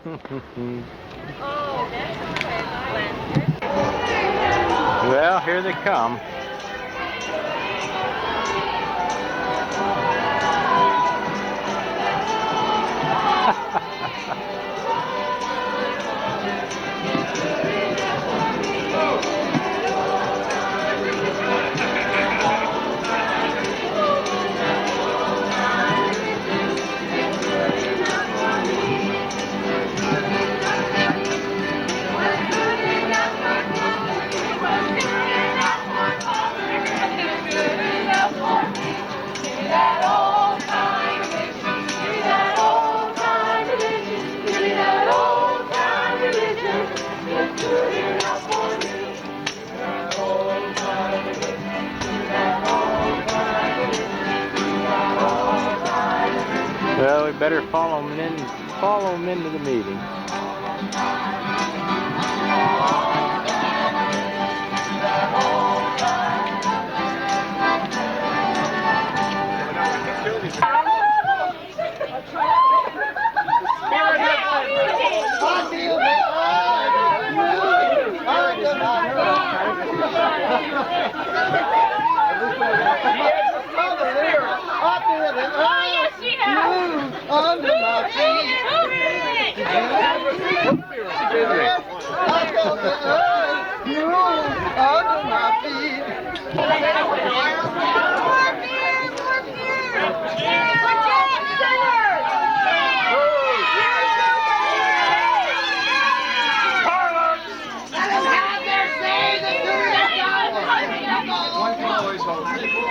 Oh, that's okay. Well, here they come. Well, we better follow them into the meeting. Under my feet. Under my feet.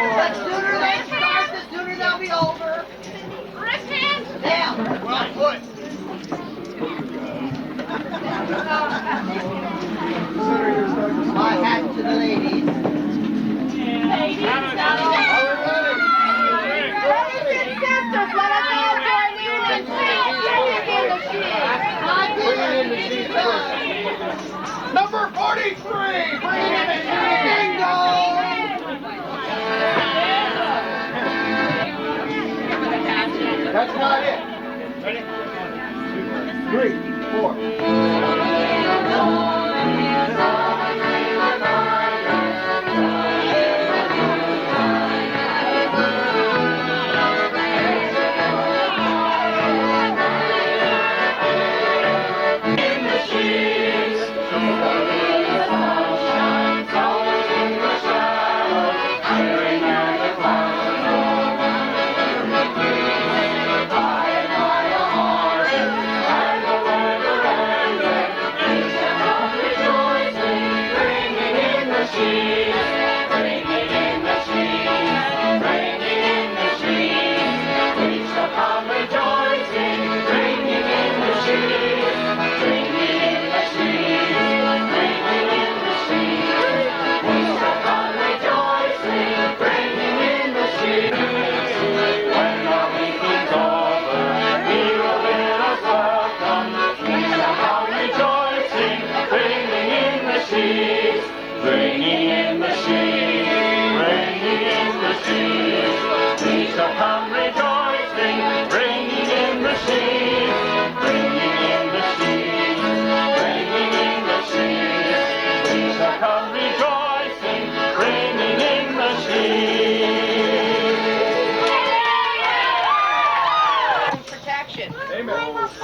The sooner they start, the sooner they'll be over. Yeah. Well put. My hat to the ladies. Ladies, Number 43. Bingo. That's not it. Ready? 2, 3, 4.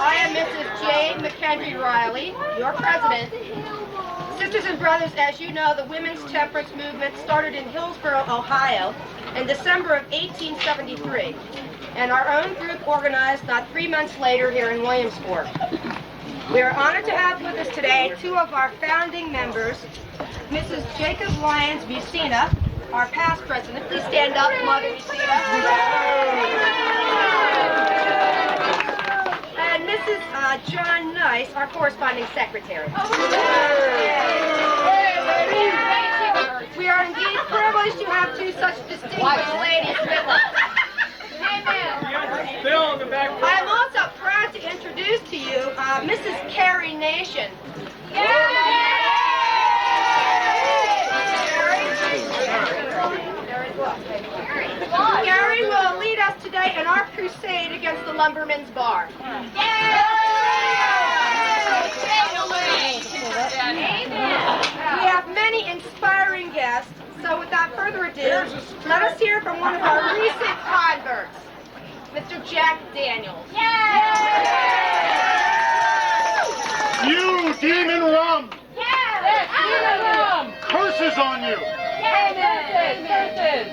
I am Mrs. Jane McHenry Riley, your president. Sisters and brothers, as you know, the women's temperance movement started in Hillsboro, Ohio in December of 1873, and our own group organized not 3 months later here in Williamsport. We are honored to have with us today 2 of our founding members, Mrs. Jacob Lyons Bucina, our past president. Please stand up, Mother Bucina. And Mrs. John Nice, our corresponding secretary. We are indeed privileged to have 2 such distinguished ladies with us. I am also proud to introduce to you Mrs. Carrie Nation. Gary will lead us today in our crusade against the lumbermen's bar. We have many inspiring guests, so without further ado, let us hear from one of our recent converts, Mr. Jack Daniels. You demon rum! Curses on you!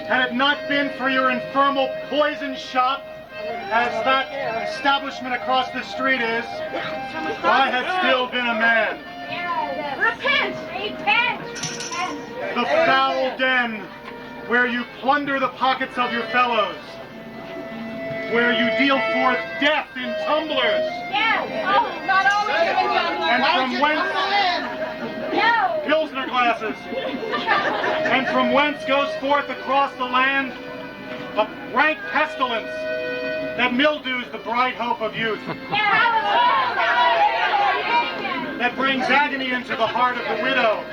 Had it not been for your infernal poison shop, as that establishment across the street is, I had still been a man. Repent! The foul den where you plunder the pockets of your fellows, where you deal forth death in tumblers, and from whence Pilsner glasses, and from whence goes forth across the land a rank pestilence that mildews the bright hope of youth, that brings agony into the heart of the widow,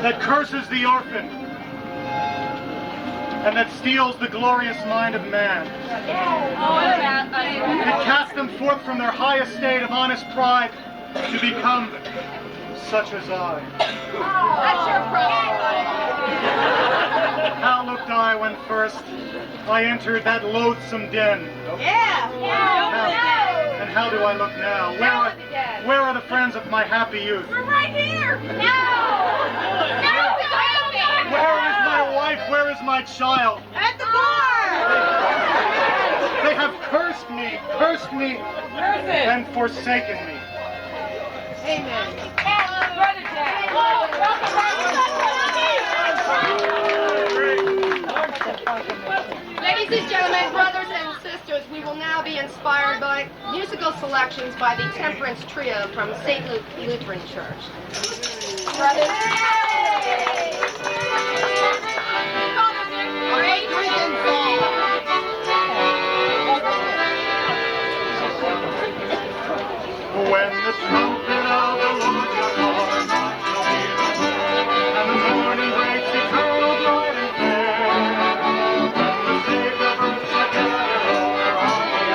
that curses the orphan, and that steals the glorious mind of man. It casts them forth from their high estate of honest pride to become such as I. That's your problem. How looked I when first I entered that loathsome den? And how do I look now? Where are the friends of my happy youth? We're right here. Where is my wife? Where is my child? At the bar. They have cursed me, and forsaken me. Amen. Ladies and gentlemen, brothers and sisters, we will now be inspired by musical selections by the Temperance Trio from St. Luke Lutheran Church. Brothers. Great drinking song. When the trumpet of the Lord shall call, and the morning breaks eternal, bright and fair, when the saved of earth shall gather over on the earth,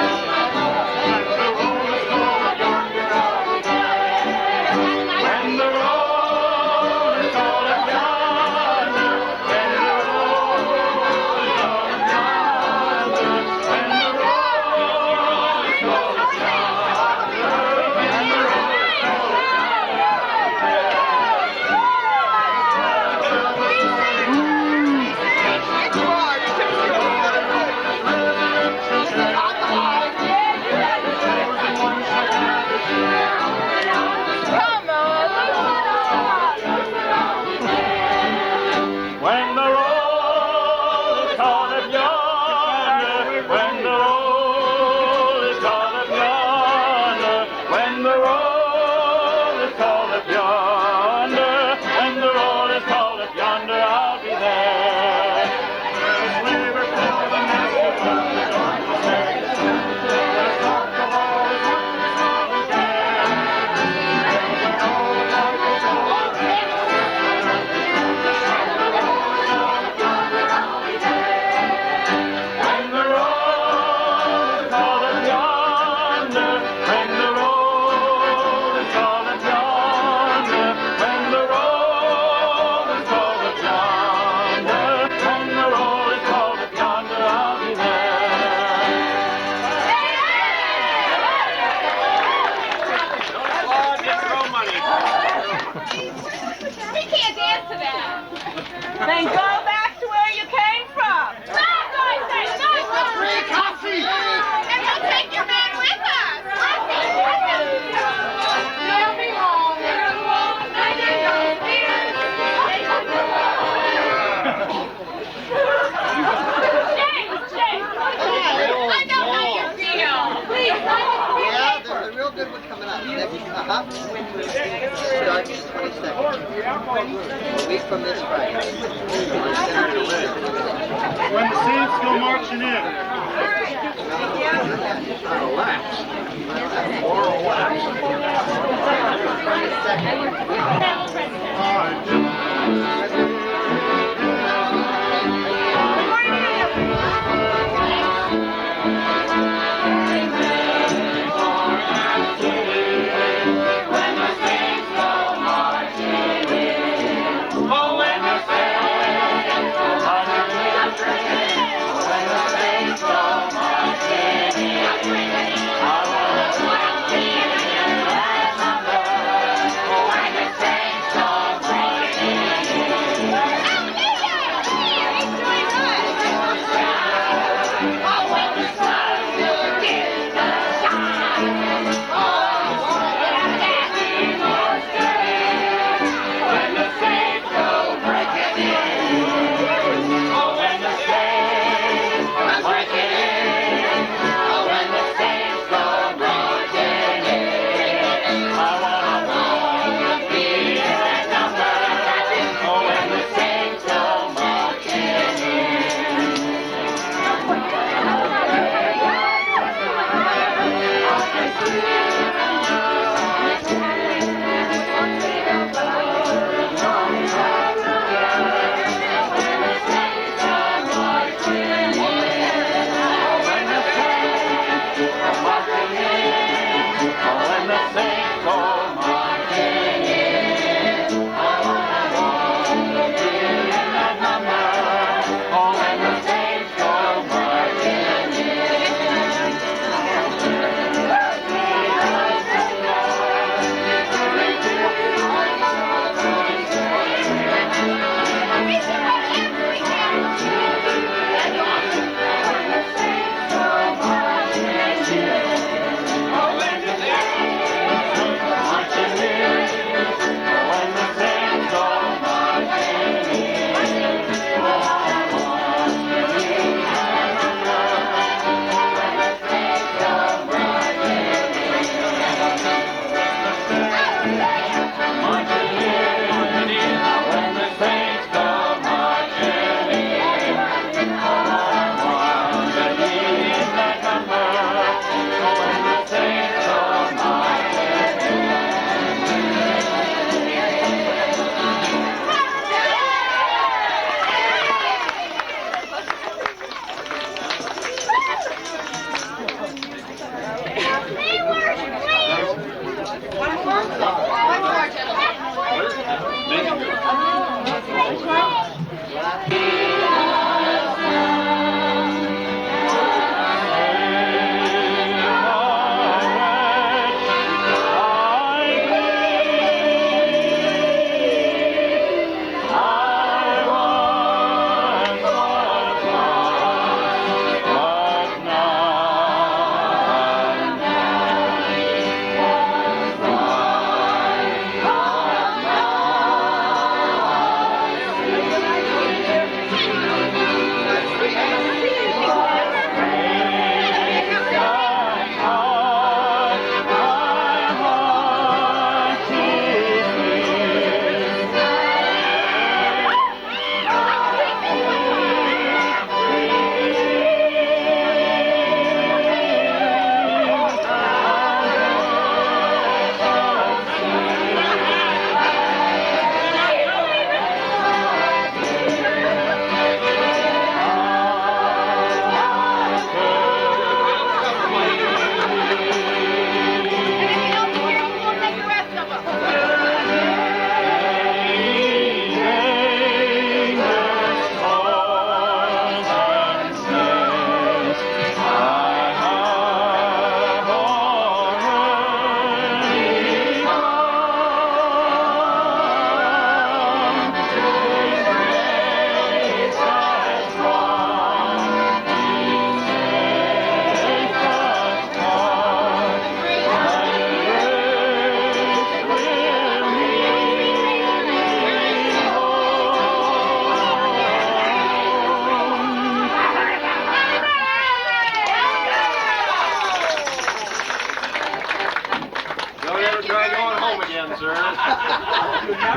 and the roll is called yonder out of there, when the roll is called yonder, when the roll is called yonder, when the roll is called when the roll is called up yonder, when the roll is called up yonder, when the roll is called up yonder, when the roll is called up yonder, I'll be there. Let us labor for the master of the darkness. Let us talk of all his wondrous love and care. All the light is over there. When the roll is called up yonder, when the roll is called up yonder, when the roll is called up yonder, when the roll is called up yonder, I'll be there. We can't dance to that. Then go back to where you came from. Free coffee! And we'll take your man with us. You'll be home. I know how you feel. Please. Yeah, there's a real good one coming up. Next, starts 22nd. A week from this Friday. When the saints go marching in. When the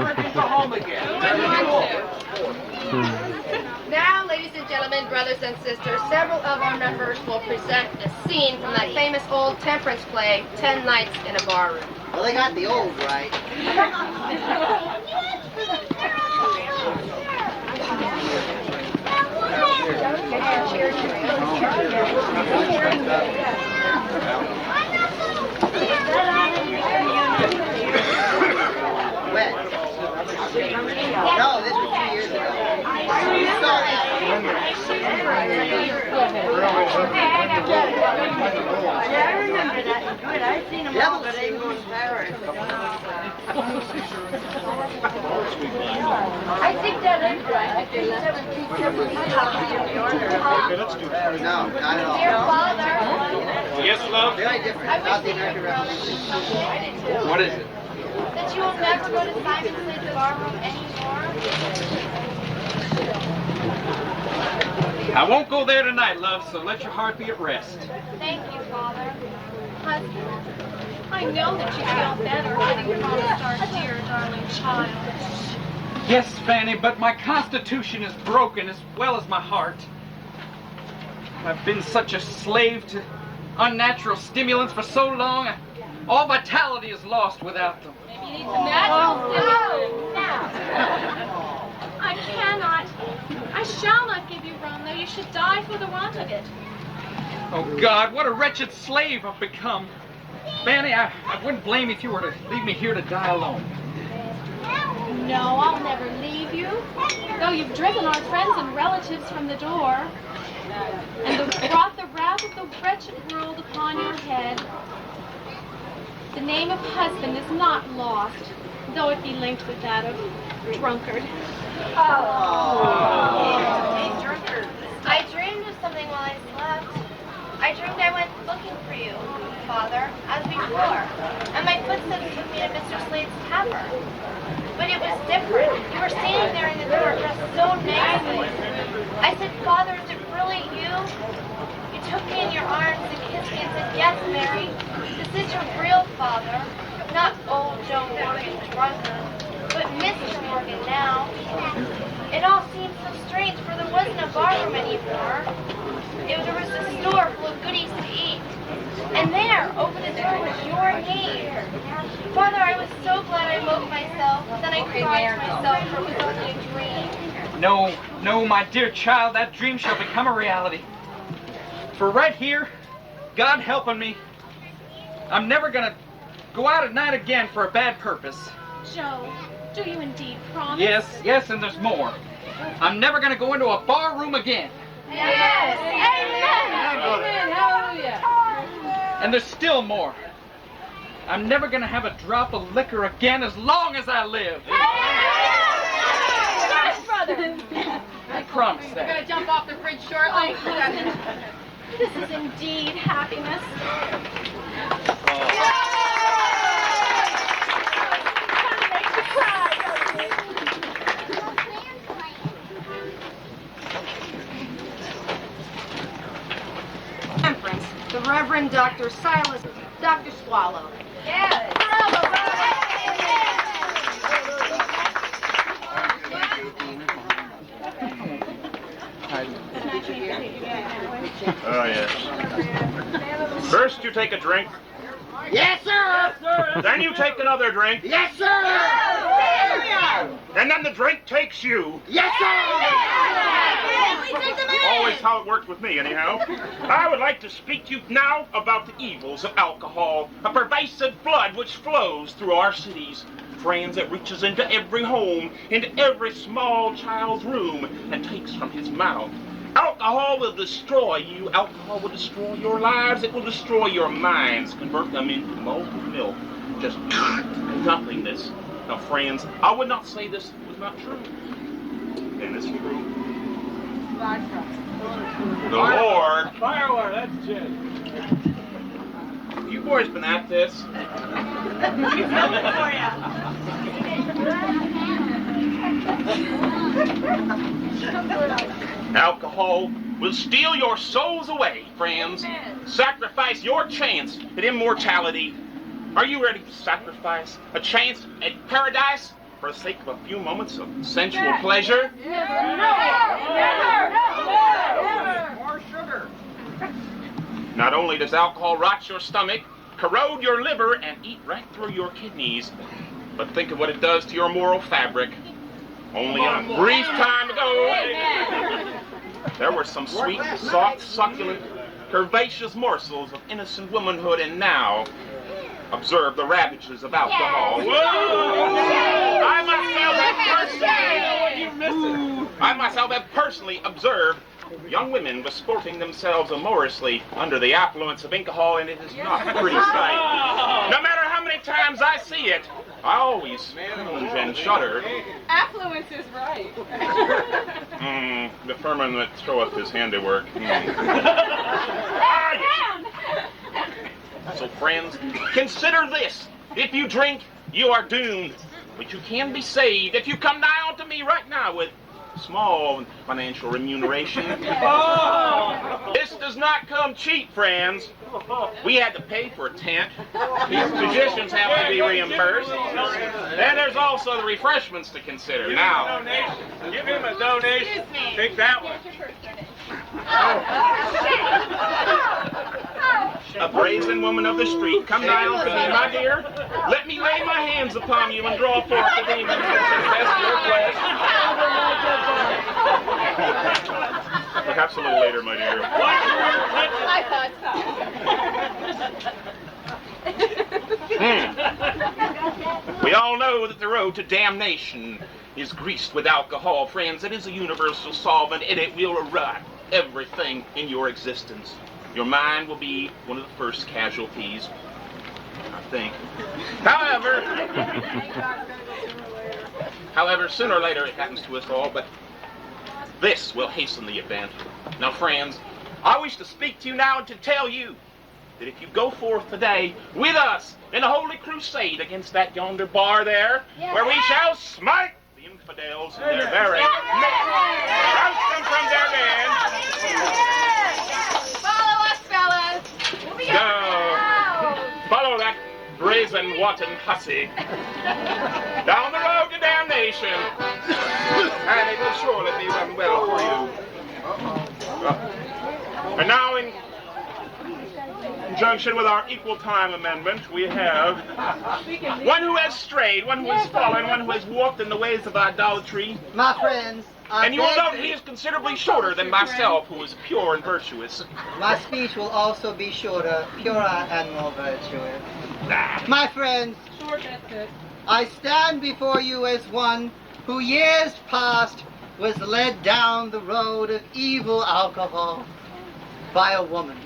let me go home again. Now, ladies and gentlemen, brothers and sisters, several of our members will present a scene from that famous old Temperance play, 10 Nights in a Barroom. Well, they got the old right. When? No, this was 2 years ago. You saw that. Yeah, I remember that. Good. I've seen them all, but they were in Paris. I think that is right. I think 1772 copies of the order. No, not at all. Dear Father, Yes, love? Very different. I Not the wish that American you wrote Revolution. something What is it? that you will never go to Simon Sid's barroom anymore. I won't go there tonight, love, so let your heart be at rest. Thank you, Father. Husband, I know that you feel better having promised our dear, darling child. Yes, Fanny, but my constitution is broken as well as my heart. I've been such a slave to unnatural stimulants for so long, all vitality is lost without them. Maybe you need some natural stimulants. I cannot. I shall not give you rum, though you should die for the want of it. Oh, God, what a wretched slave I've become. Fanny, I wouldn't blame you if you were to leave me here to die alone. No, I'll never leave you. Though you've driven our friends and relatives from the door, and brought the wrath of the wretched world upon your head, the name of husband is not lost, though it be linked with that of drunkard. I dreamed of something while I slept. I dreamed I went looking for you, Father, as before, and my footsteps took me to Mr. Slade's tavern. But it was different. You were standing there in the door dressed so nicely. I said, Father, is it really you? You took me in your arms and kissed me and said, yes, Mary, this is your real father, not old Joe Morgan drunkard, but Mrs. Morgan now. It all seemed so strange, for there wasn't a barroom anymore. There was a store full of goodies to eat. And there, over the door, was your name. Father, I was so glad I woke myself. Then I cried to myself, for it was only a dream. No, my dear child, that dream shall become a reality. For right here, God helping me, I'm never going to go out at night again for a bad purpose. Joe, do you indeed promise? Yes, and there's more. I'm never going to go into a bar room again. Yes! Amen. Hallelujah. And there's still more. I'm never going to have a drop of liquor again as long as I live. Yes, brother. I promise We're that. going to jump off the bridge shortly. Oh, husband, this is indeed happiness. Make you cry, Temperance, the Reverend Dr. Silas, Dr. Swallow. Yes. Oh, yes. First you take a drink, Yes, sir. then you take another drink, Yes, sir. and then the drink takes you. Yes, sir. Always how it worked with me, anyhow. I would like to speak to you now about the evils of alcohol, a pervasive flood which flows through our cities. Friends, it reaches into every home, into every small child's room, and takes from his mouth. Alcohol will destroy you. Alcohol will destroy your lives. It will destroy your minds, convert them into molten milk. Just nothingness. Now, friends, I would not say this was not true. And it's true. The Lord. Firewater, that's Jed. You boys been at this. Alcohol will steal your souls away, friends. Sacrifice your chance at immortality. Are you ready to sacrifice a chance at paradise for the sake of a few moments of sensual pleasure? More sugar. Not only does alcohol rot your stomach, corrode your liver, and eat right through your kidneys, but think of what it does to your moral fabric. Only a brief time ago, there were some sweet, soft, succulent, curvaceous morsels of innocent womanhood, and now, observe the ravages of alcohol. I myself have personally observed young women disporting themselves amorously under the affluence of alcohol, and it is not a pretty sight. No matter how many times I see it, I always cringe and shudder. Affluence is right. The firmament that showeth his handiwork. So, friends, consider this. If you drink, you are doomed. But you can be saved if you come nigh unto me right now with small financial remuneration. This does not come cheap, friends. We had to pay for a tent. These physicians have to be reimbursed. And there's also the refreshments to consider. Now, Give him a donation. Take that one. a brazen woman of the street, come nigh unto me, my dear. Let me lay my hands upon you and draw forth the demons which infest your flesh. Perhaps a little later, my dear. I thought so. We all know that the road to damnation is greased with alcohol, friends. It is a universal solvent, and it will rot everything in your existence. Your mind will be one of the first casualties, I think. However, sooner or later it happens to us all, but this will hasten the event. Now, friends, I wish to speak to you now and to tell you that if you go forth today with us in a holy crusade against that yonder bar there, where we shall smite the infidels in their very midst, roust them from their den. Follow us, fellas. Go. Follow that brazen wanton hussy down the road to damnation, and it will surely be run well for you. And now, in conjunction with our equal time amendment, we have one who has strayed, one who has fallen, one who has walked in the ways of idolatry. My friends, And you will note he is considerably shorter than myself, who is pure and virtuous. my speech will also be shorter, purer, and more virtuous. My friends, I stand before you as one who years past was led down the road of evil alcohol by a woman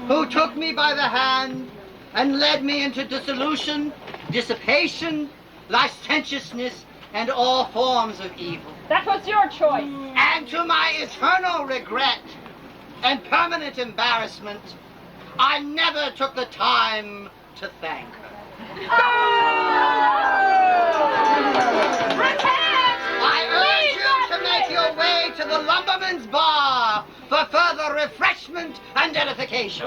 who took me by the hand and led me into dissolution, dissipation, licentiousness, and all forms of evil. That was your choice. And to my eternal regret and permanent embarrassment, I never took the time to thank her. I urge you to make your way to the lumberman's bar for further refreshment and edification.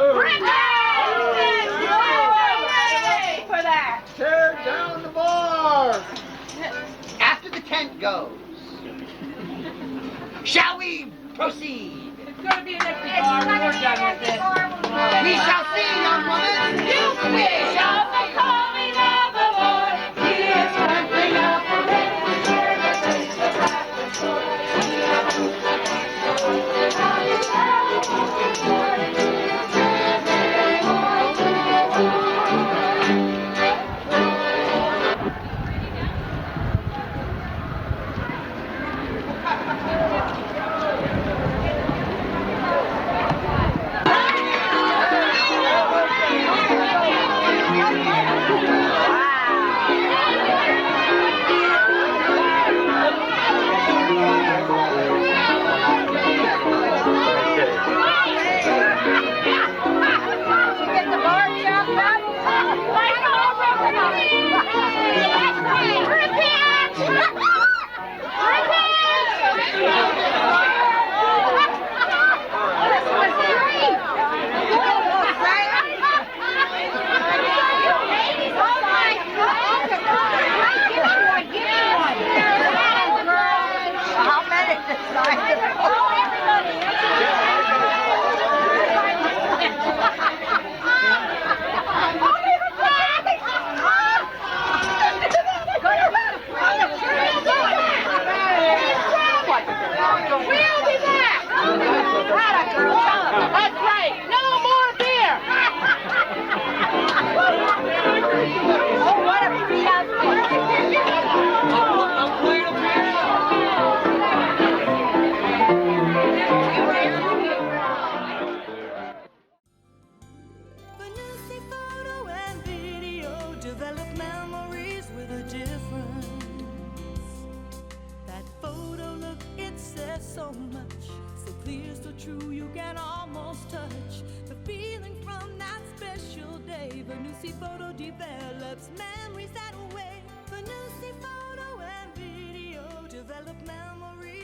For that. Tear down the bar. After the tent goes, shall we proceed? It's going to be an extra bar when we're done with this. We shall see, young woman. We shall the calling of the Lord. He is trampling up the We'll be back. That's right. No more beer. Oh, what a Vanessa photo and video develop memories with a difference. That photo look, it says so much, so clear, so true, you can almost touch the feeling from that special day. Vanessa photo develops memories that way. Vanessa photo and video develop memories